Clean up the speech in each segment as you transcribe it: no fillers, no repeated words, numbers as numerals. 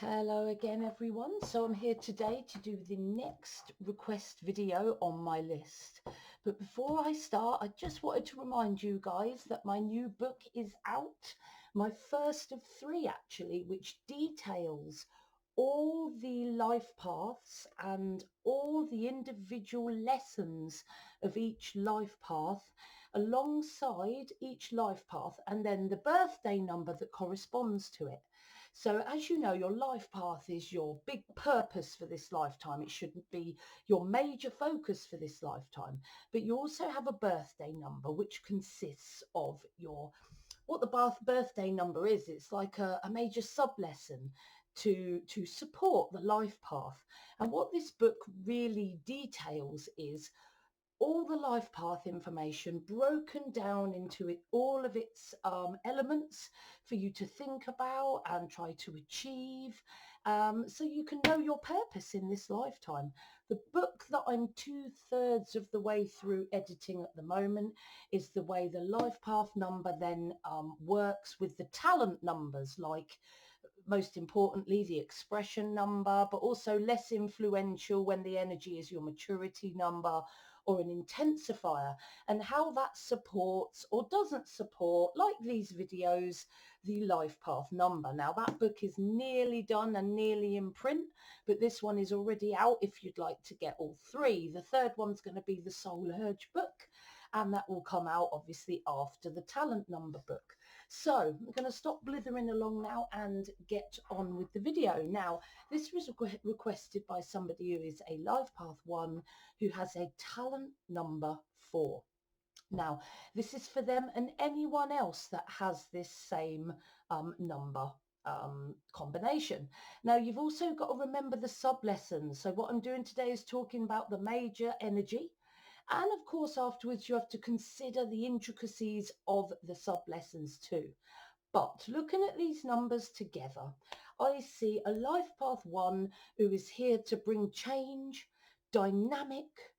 Hello again, everyone. So I'm here today to do the next request video on my list. But before I start, I just wanted to remind you guys that my new book is out, my first of three actually, which details all the life paths and all the individual lessons of each life path alongside each life path and then the birthday number that corresponds to it. So as you know, your life path is your big purpose for this lifetime. It shouldn't be your major focus for this lifetime. But you also have a birthday number, which consists of your what the birthday number is. It's like a major sub lesson to support the life path. And what this book really details is all the life path information broken down into all of its elements for you to think about and try to achieve, so you can know your purpose in this lifetime. The book that I'm 2/3 of the way through editing at the moment is the way the life path number then works with the talent numbers, like most importantly the expression number, but also less influential when the energy is your maturity number or an intensifier, and how that supports or doesn't support, like these videos, the life path number. Now that book is nearly done and nearly in print, but this one is already out if you'd like to get all three. The third one's going to be the Soul Urge book, and that will come out obviously after the talent number book. So I'm going to stop blithering along now and get on with the video. Now, this was requested by somebody who is a life path 1 who has a talent number 4. Now, this is for them and anyone else that has this same number combination. Now, you've also got to remember the sub lessons. So what I'm doing today is talking about the major energy. And of course, afterwards, you have to consider the intricacies of the sub lessons too. But looking at these numbers together, I see a life path 1 who is here to bring change, dynamic,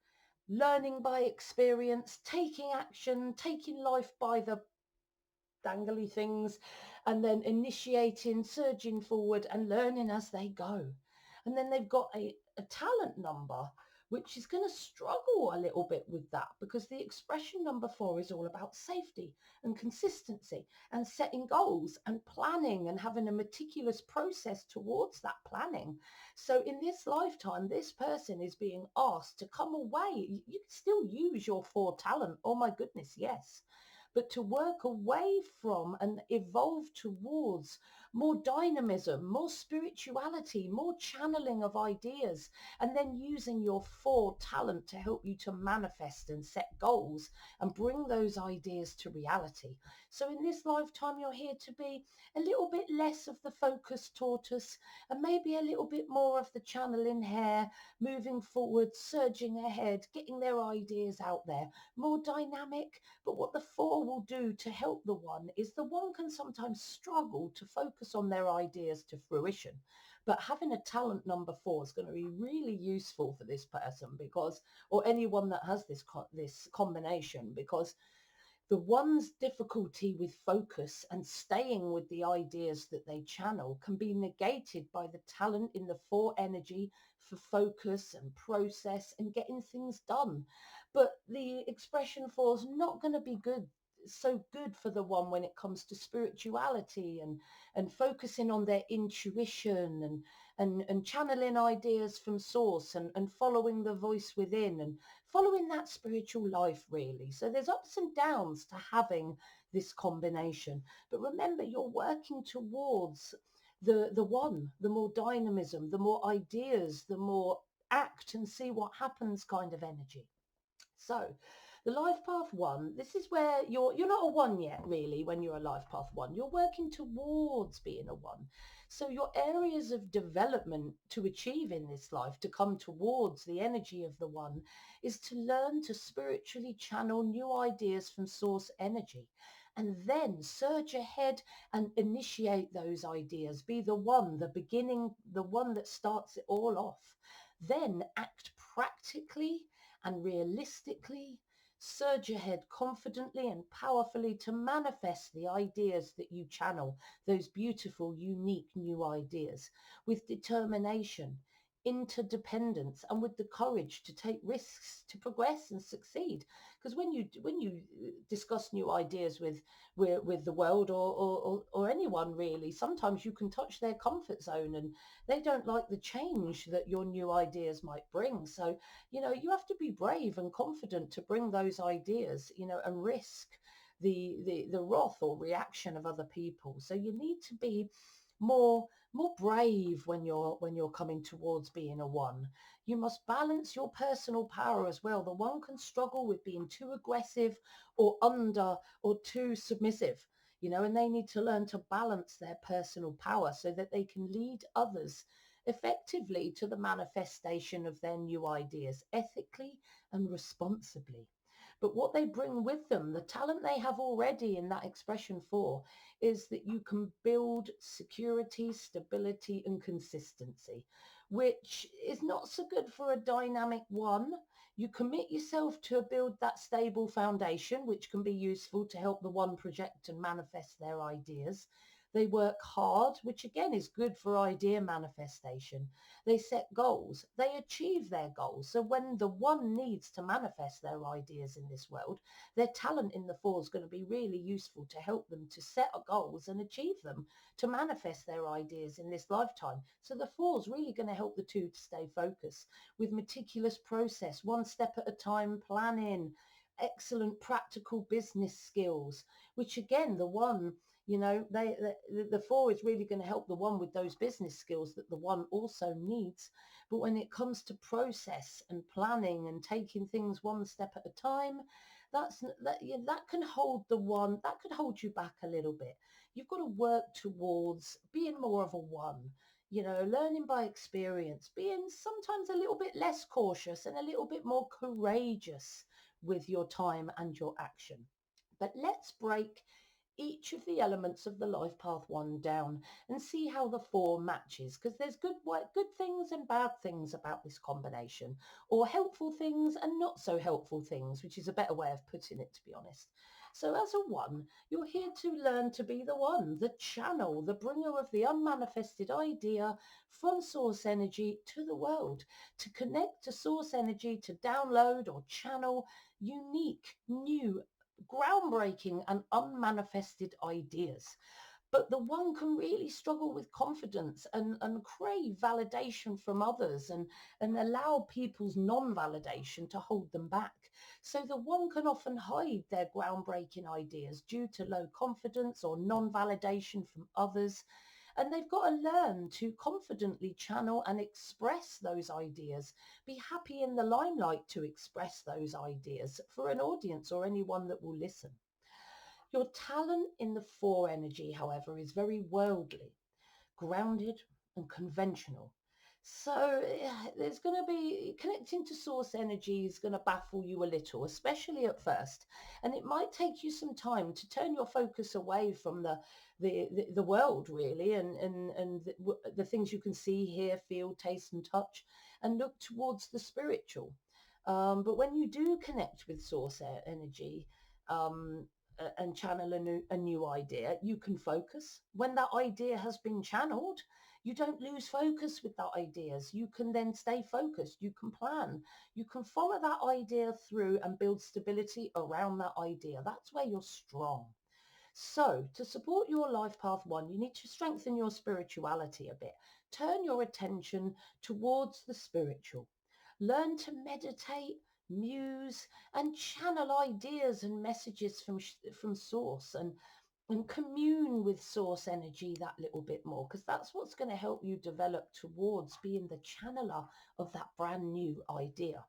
learning by experience, taking action, taking life by the dangly things, and then initiating, surging forward and learning as they go. And then they've got a talent number, which is going to struggle a little bit with that, because the expression number 4 is all about safety and consistency and setting goals and planning and having a meticulous process towards that planning. So in this lifetime, this person is being asked to come away. You can still use your 4 talent. Oh my goodness, yes, but to work away from and evolve towards more dynamism, more spirituality, more channeling of ideas, and then using your 4 talent to help you to manifest and set goals and bring those ideas to reality. So in this lifetime, you're here to be a little bit less of the focus tortoise and maybe a little bit more of the channeling hare, moving forward, surging ahead, getting their ideas out there, more dynamic. But what the 4 will do to help the 1 is the 1 can sometimes struggle to focus on their ideas to fruition. But having a talent number 4 is going to be really useful for this person, because, or anyone that has this combination, because the 1's difficulty with focus and staying with the ideas that they channel can be negated by the talent in the 4 energy for focus and process and getting things done. But the expression 4 is not going to be so good for the 1 when it comes to spirituality and focusing on their intuition and channeling ideas from source and following the voice within and following that spiritual life, really. So there's ups and downs to having this combination. But remember, you're working towards the 1, the more dynamism, the more ideas, the more act and see what happens kind of energy. So the life path 1, this is where you're not a 1 yet, really. When you're a life path 1, you're working towards being a 1. So your areas of development to achieve in this life, to come towards the energy of the 1, is to learn to spiritually channel new ideas from source energy, and then surge ahead and initiate those ideas. Be the 1, the beginning, the 1 that starts it all off. Then act practically and realistically Surge ahead confidently and powerfully to manifest the ideas that you channel, those beautiful, unique new ideas, with determination, interdependence, and with the courage to take risks to progress and succeed. Because when you discuss new ideas with the world, or anyone really, sometimes you can touch their comfort zone, and they don't like the change that your new ideas might bring. So you have to be brave and confident to bring those ideas, and risk the wrath or reaction of other people. So you need to be more brave when you're coming towards being a one. You must balance your personal power as well. The one can struggle with being too aggressive or under or too submissive, and they need to learn to balance their personal power so that they can lead others effectively to the manifestation of their new ideas ethically and responsibly. But what they bring with them, the talent they have already in that expression four, is that you can build security, stability, and consistency, which is not so good for a dynamic one. You commit yourself to build that stable foundation, which can be useful to help the one project and manifest their ideas. They work hard, which again is good for idea manifestation. They set goals. They achieve their goals. So when the one needs to manifest their ideas in this world, their talent in the four is going to be really useful to help them to set goals and achieve them, to manifest their ideas in this lifetime. So the four is really going to help the two to stay focused with meticulous process, one step at a time, planning, excellent practical business skills, which again, the one, the four is really going to help the one with those business skills that the one also needs. But when it comes to process and planning and taking things one step at a time, that can hold the one, that could hold you back a little bit. You've got to work towards being more of a one, learning by experience, being sometimes a little bit less cautious and a little bit more courageous with your time and your action. But let's break each of the elements of the life path one down and see how the four matches, because there's good things and bad things about this combination, or helpful things and not so helpful things, which is a better way of putting it, to be honest. So as a one, you're here to learn to be the one, the channel, the bringer of the unmanifested idea from source energy to the world, to connect to source energy, to download or channel unique, new, groundbreaking and unmanifested ideas. But the one can really struggle with confidence and crave validation from others, and allow people's non-validation to hold them back. So the one can often hide their groundbreaking ideas due to low confidence or non-validation from others. And they've got to learn to confidently channel and express those ideas, be happy in the limelight to express those ideas for an audience or anyone that will listen. Your talent in the four energy, however, is very worldly, grounded and conventional. So there's going to be connecting to source energy is going to baffle you a little, especially at first. And it might take you some time to turn your focus away from the world, really, and the things you can see, hear, feel, taste and touch, and look towards the spiritual. But when you do connect with source energy, and channel a new idea, you can focus. When that idea has been channeled, you don't lose focus with that ideas. You can then stay focused. You can plan. You can follow that idea through and build stability around that idea. That's where you're strong. So to support your life path one, you need to strengthen your spirituality a bit. Turn your attention towards the spiritual. Learn to meditate, muse, and channel ideas and messages from source, and commune with source energy that little bit more, because that's what's going to help you develop towards being the channeler of that brand new idea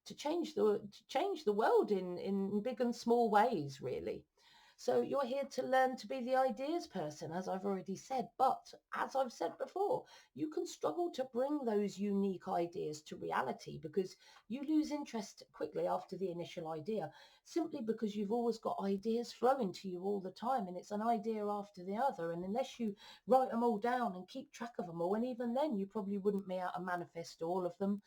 to change the world in big and small ways, really. So you're here to learn to be the ideas person, as I've already said. But as I've said before, you can struggle to bring those unique ideas to reality because you lose interest quickly after the initial idea, simply because you've always got ideas flowing to you all the time, and it's an idea after the other. And unless you write them all down and keep track of them all, and even then you probably wouldn't be able to manifest all of them.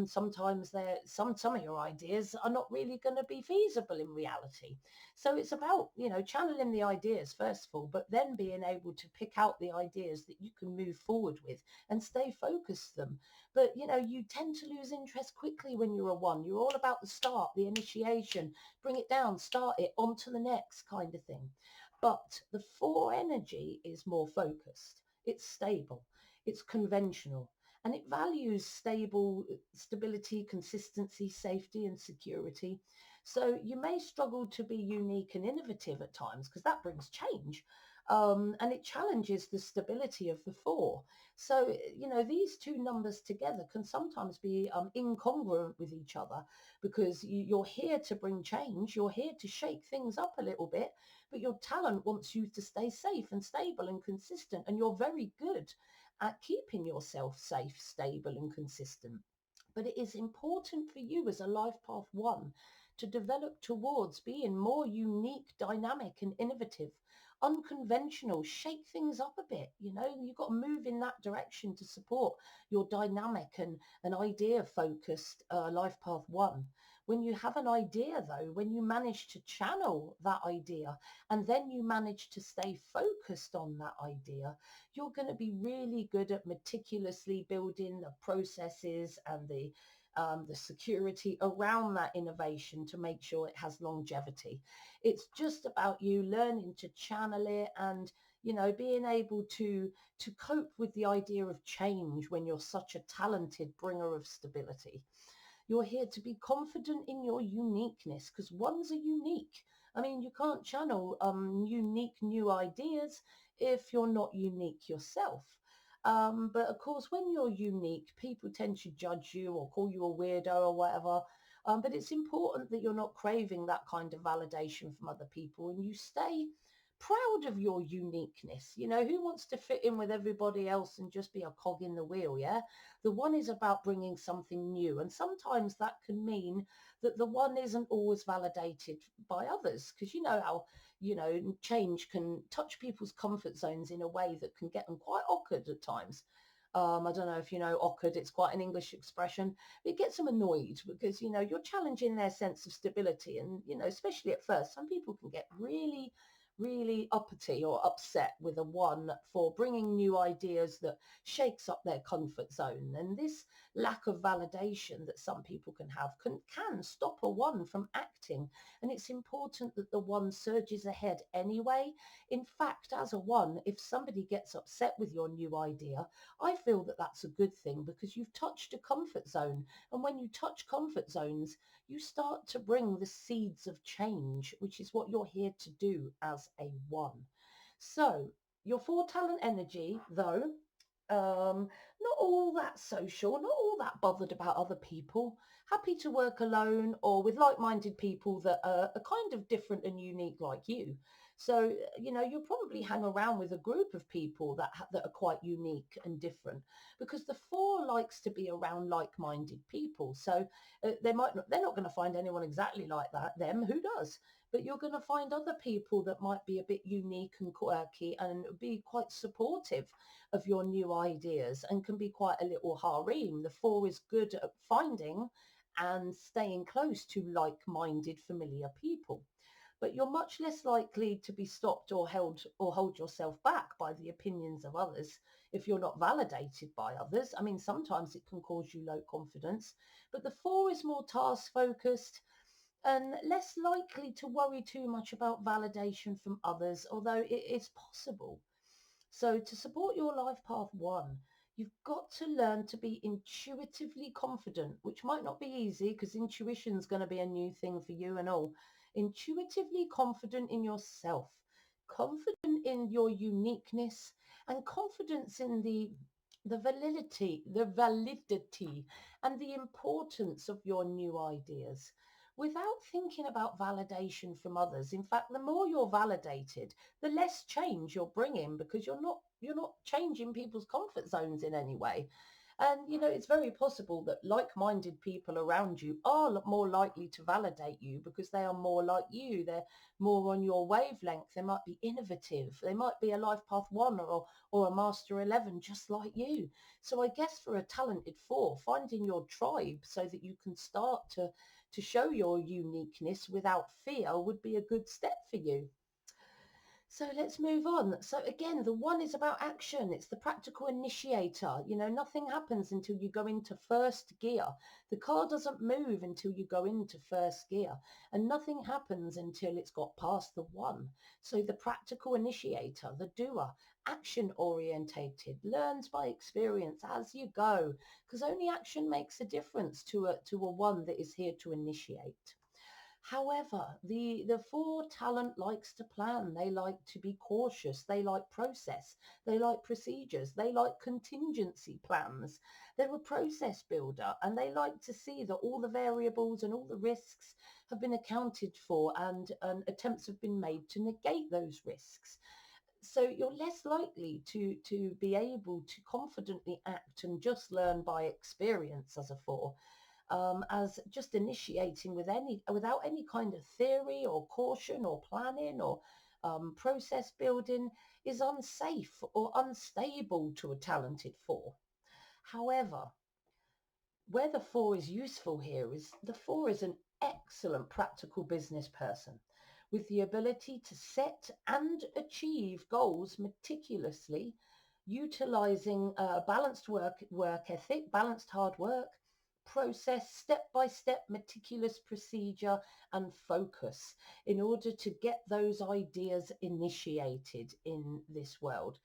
Sometimes some of your ideas are not really going to be feasible in reality. So it's about, channeling the ideas first of all, but then being able to pick out the ideas that you can move forward with and stay focused them. But you tend to lose interest quickly when you're a one. You're all about the start, the initiation, bring it down, start it, on to the next kind of thing. But the four energy is more focused. It's stable. It's conventional. And it values stability, consistency, safety, and security. So you may struggle to be unique and innovative at times because that brings change. And it challenges the stability of the four. So, these two numbers together can sometimes be incongruent with each other because you're here to bring change. You're here to shake things up a little bit, but your talent wants you to stay safe and stable and consistent. And you're very good at keeping yourself safe, stable, and consistent. But it is important for you as a life path one to develop towards being more unique, dynamic, and innovative, unconventional, shake things up a bit. You've got to move in that direction to support your dynamic and an idea focused life path one. When you have an idea, though, when you manage to channel that idea and then you manage to stay focused on that idea, you're going to be really good at meticulously building the processes and the security around that innovation to make sure it has longevity. It's just about you learning to channel it and being able to cope with the idea of change when you're such a talented bringer of stability. You're here to be confident in your uniqueness because ones are unique. I mean, you can't channel unique new ideas if you're not unique yourself. But of course, when you're unique, people tend to judge you or call you a weirdo or whatever. But it's important that you're not craving that kind of validation from other people and you stay proud of your uniqueness. Who wants to fit in with everybody else and just be a cog in the wheel? Yeah. The one is about bringing something new. And sometimes that can mean that the one isn't always validated by others because how, change can touch people's comfort zones in a way that can get them quite awkward at times. I don't know if you know awkward, it's quite an English expression. It gets them annoyed because, you're challenging their sense of stability. And, especially at first, some people can get really uppity or upset with a one for bringing new ideas that shakes up their comfort zone. And this lack of validation that some people can have can stop a one from acting. And it's important that the one surges ahead anyway. In fact, as a one, if somebody gets upset with your new idea, I feel that that's a good thing because you've touched a comfort zone. And when you touch comfort zones, you start to bring the seeds of change, which is what you're here to do as a one. So your four talent energy, though, not all that social, not all that bothered about other people, happy to work alone or with like-minded people that are kind of different and unique like you. So, you'll probably hang around with a group of people that are quite unique and different because the four likes to be around like-minded people. So they're not going to find anyone exactly like them. Who does? But you're going to find other people that might be a bit unique and quirky and be quite supportive of your new ideas and can be quite a little harem. The four is good at finding and staying close to like-minded familiar people. But you're much less likely to be stopped or hold yourself back by the opinions of others if you're not validated by others. I mean, sometimes it can cause you low confidence, but the four is more task focused and less likely to worry too much about validation from others, although it is possible. So to support your life path one, you've got to learn to be intuitively confident, which might not be easy because intuition is going to be a new thing for you and all. Intuitively confident in yourself, confident in your uniqueness, and confidence in the validity and the importance of your new ideas without thinking about validation from others. In fact, the more you're validated, the less change you're bringing because you're not changing people's comfort zones in any way. And, it's very possible that like-minded people around you are more likely to validate you because they are more like you. They're more on your wavelength. They might be innovative. They might be a life path one or a master 11, just like you. So I guess for a talented four, finding your tribe so that you can start to show your uniqueness without fear would be a good step for you. So let's move on. So again, the one is about action. It's the practical initiator. Nothing happens until you go into first gear. The car doesn't move until you go into first gear, and nothing happens until it's got past the one. So the practical initiator, the doer, action orientated, learns by experience as you go, because only action makes a difference to a one that is here to initiate. However, the four talent likes to plan. They like to be cautious. They like process. They like procedures. They like contingency plans. They're a process builder, and they like to see that all the variables and all the risks have been accounted for, and attempts have been made to negate those risks. So you're less likely to be able to confidently act and just learn by experience as a four, as just initiating without any kind of theory or caution or planning or process building is unsafe or unstable to a talented four. However, where the four is useful here is the four is an excellent practical business person with the ability to set and achieve goals meticulously, utilizing balanced work ethic, balanced hard work, process, step-by-step meticulous procedure and focus in order to get those ideas initiated in this world.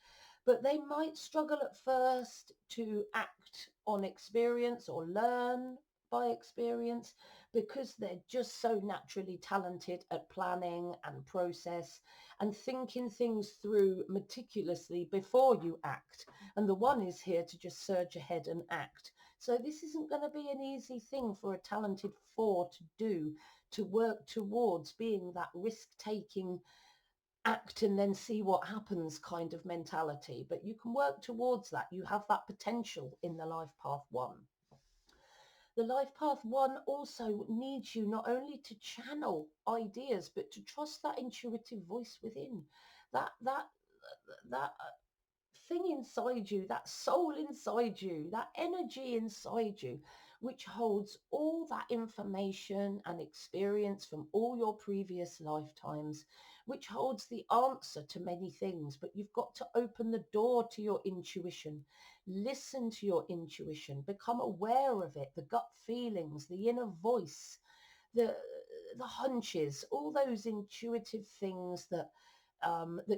But they might struggle at first to act on experience or learn by experience because they're just so naturally talented at planning and process and thinking things through meticulously before you act. And the one is here to just surge ahead and act. So this isn't going to be an easy thing for a talented four to do, to work towards being that risk-taking act and then see what happens kind of mentality. But you can work towards that. You have that potential in the life path one. The life path one also needs you not only to channel ideas, but to trust that intuitive voice within, that thing inside you, that soul inside you, that energy inside you, which holds all that information and experience from all your previous lifetimes, which holds the answer to many things. But you've got to open the door to your intuition, listen to your intuition, become aware of it, the gut feelings, the inner voice, the the hunches, all those intuitive things that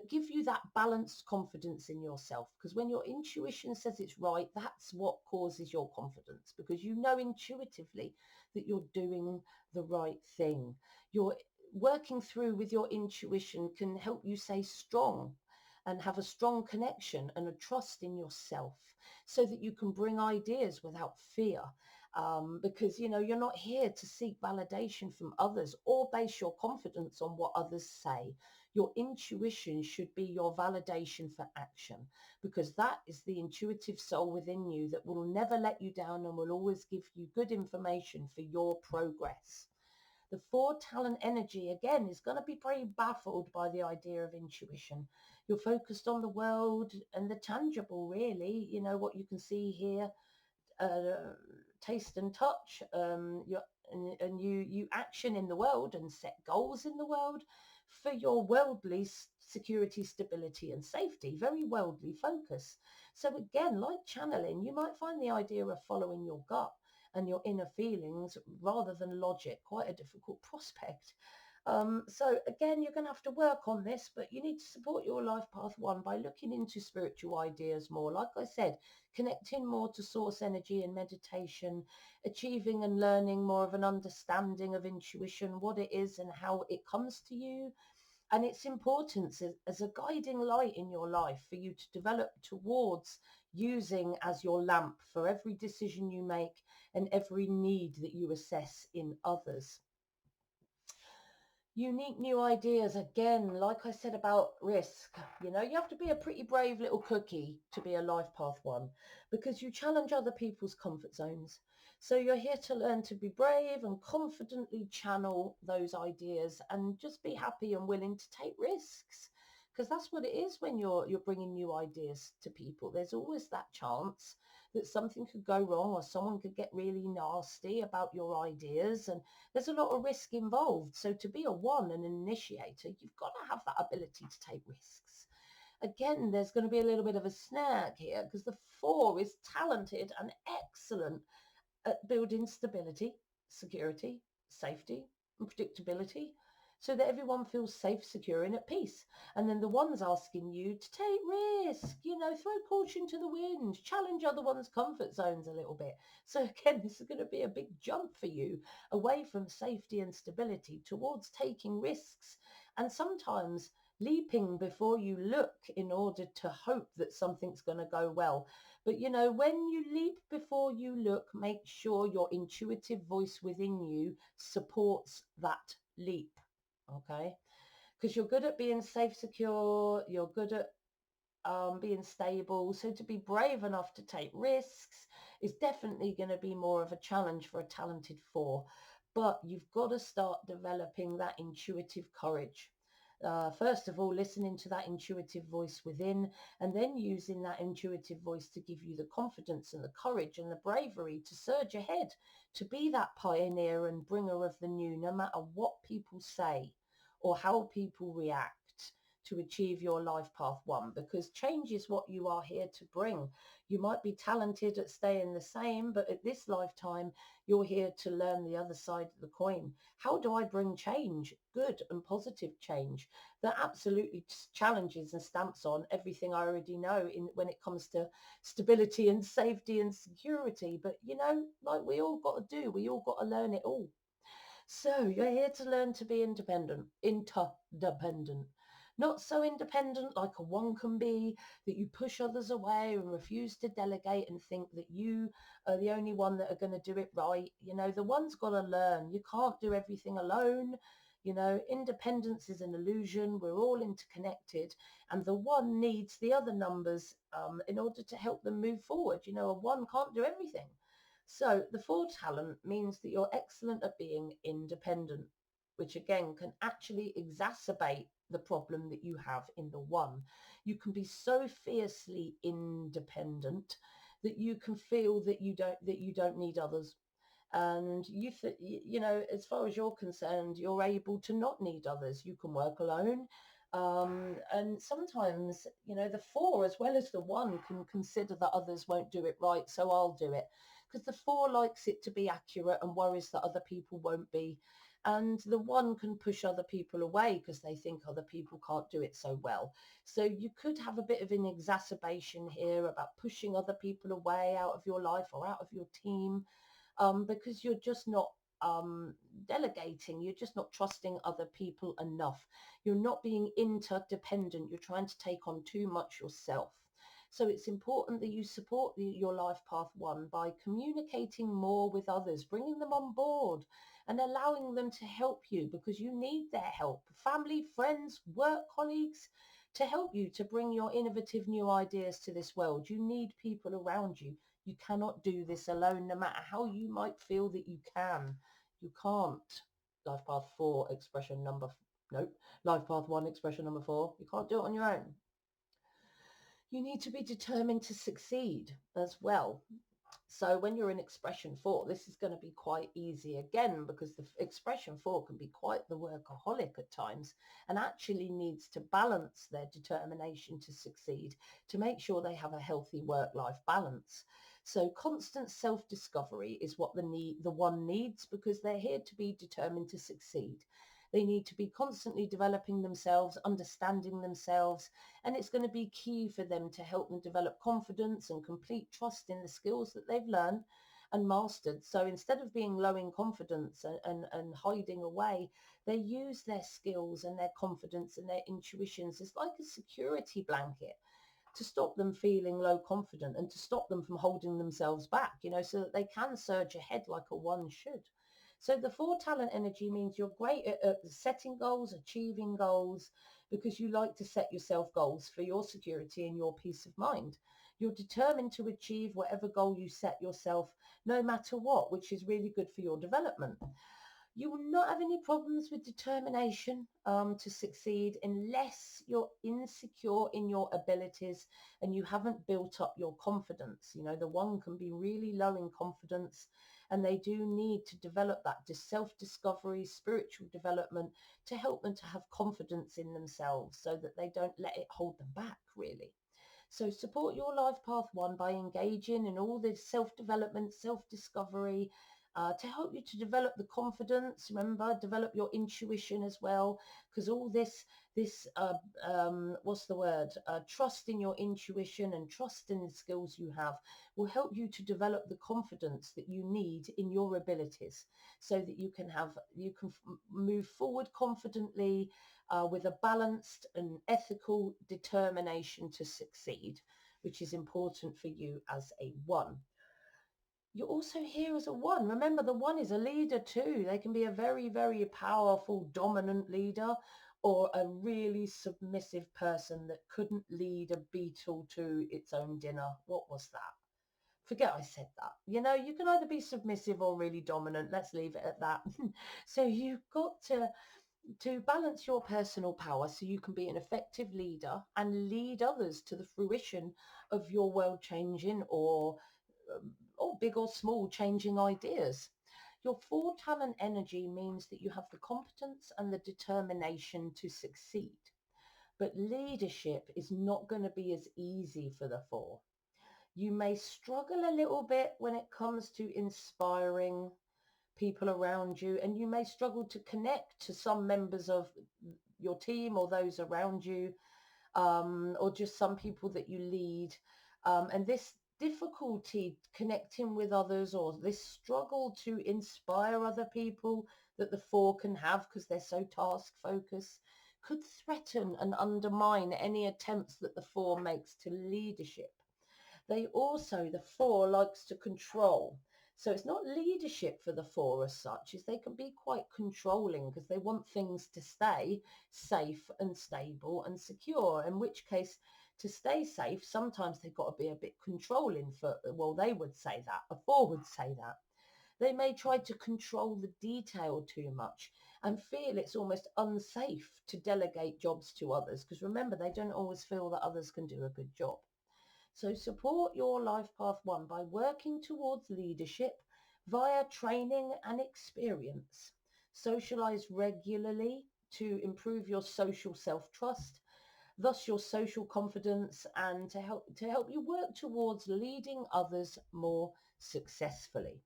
give you that balanced confidence in yourself. Because when your intuition says it's right, that's what causes your confidence, because you know intuitively that you're doing the right thing. You're working through with your intuition can help you stay strong and have a strong connection and a trust in yourself so that you can bring ideas without fear. Because you're not here to seek validation from others or base your confidence on what others say. Your intuition should be your validation for action, because that is the intuitive soul within you that will never let you down and will always give you good information for your progress. The four talent energy, again, is going to be pretty baffled by the idea of intuition. You're focused on the world and the tangible, really, what you can see, hear, taste and touch. You action in the world and set goals in the world for your worldly security, stability and safety. Very worldly focus. So again, like channeling, you might find the idea of following your gut and your inner feelings rather than logic quite a difficult prospect. So again, you're going to have to work on this, but you need to support your life path one by looking into spiritual ideas more. Like I said, connecting more to source energy and meditation, achieving and learning more of an understanding of intuition, what it is and how it comes to you, and its importance as a guiding light in your life for you to develop towards using as your lamp for every decision you make and every need that you assess in others. Unique new ideas. Again, like I said about risk, you have to be a pretty brave little cookie to be a life path one, because you challenge other people's comfort zones. So you're here to learn to be brave and confidently channel those ideas and just be happy and willing to take risks, because that's what it is when you're bringing new ideas to people. There's always that chance that something could go wrong or someone could get really nasty about your ideas, and there's a lot of risk involved. So to be a one, an initiator, you've got to have that ability to take risks. Again, there's going to be a little bit of a snag here because the four is talented and excellent at building stability, security, safety, and predictability so that everyone feels safe, secure, and at peace. And then the one's asking you to take risk, throw caution to the wind, challenge other one's comfort zones a little bit. So again, this is going to be a big jump for you away from safety and stability towards taking risks. And sometimes leaping before you look in order to hope that something's going to go well. But when you leap before you look, make sure your intuitive voice within you supports that leap. Okay. Because you're good at being safe, secure, you're good at being stable. So to be brave enough to take risks is definitely going to be more of a challenge for a talented four. But you've got to start developing that intuitive courage. First of all, listening to that intuitive voice within, and then using that intuitive voice to give you the confidence and the courage and the bravery to surge ahead, to be that pioneer and bringer of the new, no matter what people say or how people react, to achieve your life path one, because change is what you are here to bring. You might be talented at staying the same, but at this lifetime, you're here to learn the other side of the coin. How do I bring change, good and positive change, that absolutely challenges and stamps on everything I already know when it comes to stability and safety and security? But like we all got to do, we all got to learn it all. So you're here to learn to be independent, interdependent. Not so independent like a one can be, that you push others away and refuse to delegate and think that you are the only one that are going to do it right. The one's got to learn. You can't do everything alone. Independence is an illusion. We're all interconnected, and the one needs the other numbers in order to help them move forward. A one can't do everything. So the four talent means that you're excellent at being independent, which again can actually exacerbate the problem that you have in the one. You can be so fiercely independent that you can feel that you don't need others. And as far as you're concerned, you're able to not need others. You can work alone. And sometimes, the four as well as the one can consider that others won't do it right, so I'll do it, because the four likes it to be accurate and worries that other people won't be. And the one can push other people away because they think other people can't do it so well. So you could have a bit of an exacerbation here about pushing other people away out of your life or out of your team, because you're just not delegating, you're just not trusting other people enough. You're not being interdependent. You're trying to take on too much yourself. So it's important that you support your life path one by communicating more with others, bringing them on board and allowing them to help you, because you need their help. Family, friends, work colleagues, to help you to bring your innovative new ideas to this world. You need people around you. You cannot do this alone, no matter how you might feel that you can. You can't. Life path four, expression number, nope. Life path one, expression number four. You can't do it on your own. You need to be determined to succeed as well. So when you're in expression four, this is going to be quite easy again, because the expression four can be quite the workaholic at times and actually needs to balance their determination to succeed to make sure they have a healthy work-life balance. So constant self-discovery is what the one needs, because they're here to be determined to succeed. They need to be constantly developing themselves, understanding themselves, and it's going to be key for them to help them develop confidence and complete trust in the skills that they've learned and mastered. So instead of being low in confidence and hiding away, they use their skills and their confidence and their intuitions as like a security blanket to stop them feeling low confident and to stop them from holding themselves back, so that they can surge ahead like a one should. So the four talent energy means you're great at setting goals, achieving goals, because you like to set yourself goals for your security and your peace of mind. You're determined to achieve whatever goal you set yourself, no matter what, which is really good for your development. You will not have any problems with determination to succeed unless you're insecure in your abilities and you haven't built up your confidence. You know, the one can be really low in confidence, and they do need to develop that self-discovery, spiritual development, to help them to have confidence in themselves so that they don't let it hold them back, really. So support your life path one by engaging in all this self-development, self-discovery, to help you to develop the confidence. Remember, develop your intuition as well, because all this, what's the word? Trust in your intuition and trust in the skills you have will help you to develop the confidence that you need in your abilities, so that you can move forward confidently, with a balanced and ethical determination to succeed, which is important for you as a one. You're also here as a one. Remember, the one is a leader too. They can be a very, very powerful, dominant leader, or a really submissive person that couldn't lead a beetle to its own dinner. What was that? Forget I said that. You know, you can either be submissive or really dominant. Let's leave it at that. So you've got to balance your personal power so you can be an effective leader and lead others to the fruition of your world changing, or big or small changing ideas. Your four talent energy means that you have the competence and the determination to succeed. But leadership is not going to be as easy for the four. You may struggle a little bit when it comes to inspiring people around you, and you may struggle to connect to some members of your team or those around you, or just some people that you lead. And this difficulty connecting with others, or this struggle to inspire other people that the four can have because they're so task focused, could threaten and undermine any attempts that the four makes to leadership. They also, the four likes to control. So it's not leadership for the four as such, is they can be quite controlling because they want things to stay safe and stable and secure, in which case, to stay safe, sometimes they've got to be a bit controlling for, well, they would say that, a four would say that. They may try to control the detail too much and feel it's almost unsafe to delegate jobs to others, because remember, they don't always feel that others can do a good job. So support your life path one by working towards leadership via training and experience. Socialize regularly to improve your social self-trust, thus your social confidence, and to help you work towards leading others more successfully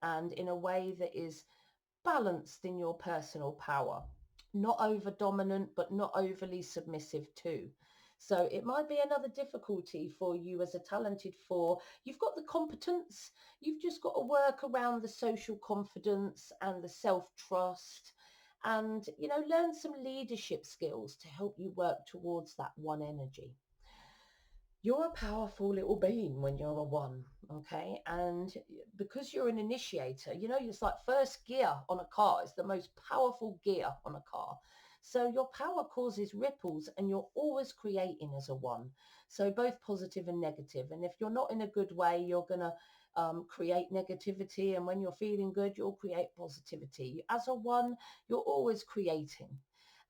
and in a way that is balanced in your personal power, not over dominant, but not overly submissive too. So it might be another difficulty for you as a talented four. You've got the competence, you've just got to work around the social confidence and the self-trust, and, you know, learn some leadership skills to help you work towards that one energy. You're a powerful little being when you're a one, okay? And because you're an initiator, you know, it's like first gear on a car. It's the most powerful gear on a car. So your power causes ripples, and you're always creating as a one. So both positive and negative. And if you're not in a good way, you're going to create negativity. And when you're feeling good, you'll create positivity. As a one, you're always creating.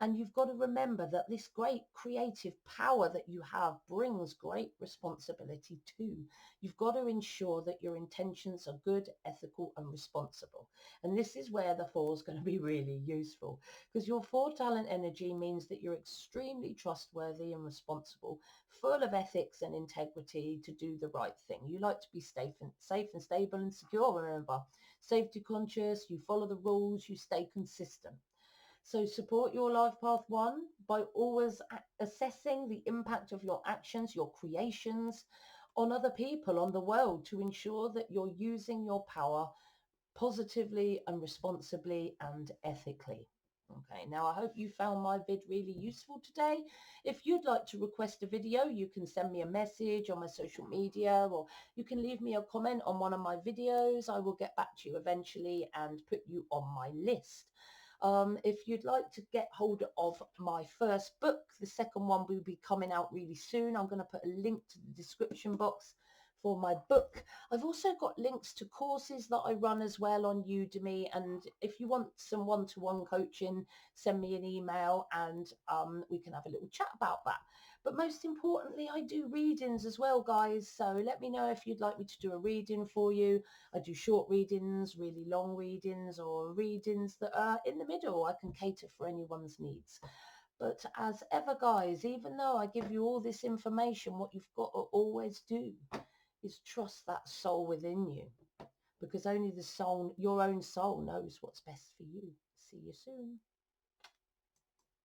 And you've got to remember that this great creative power that you have brings great responsibility too. You've got to ensure that your intentions are good, ethical and responsible. And this is where the four is going to be really useful, because your four talent energy means that you're extremely trustworthy and responsible, full of ethics and integrity to do the right thing. You like to be safe and stable and secure, remember. Safety conscious, you follow the rules, you stay consistent. So support your life path one by always assessing the impact of your actions, your creations on other people, on the world, to ensure that you're using your power positively and responsibly and ethically. Okay, now I hope you found my vid really useful today. If you'd like to request a video, you can send me a message on my social media, or you can leave me a comment on one of my videos. I will get back to you eventually and put you on my list. If you'd like to get hold of my first book, the second one will be coming out really soon. I'm going to put a link to the description box for my book. I've also got links to courses that I run as well on Udemy, and if you want some one-to-one coaching, send me an email and we can have a little chat about that. But most importantly, I do readings as well, guys, so let me know if you'd like me to do a reading for you. I do short readings, really long readings, or readings that are in the middle. I can cater for anyone's needs. But as ever, guys, even though I give you all this information, what you've got to always do is trust that soul within you, because only the soul, your own soul, knows what's best for you. See you soon.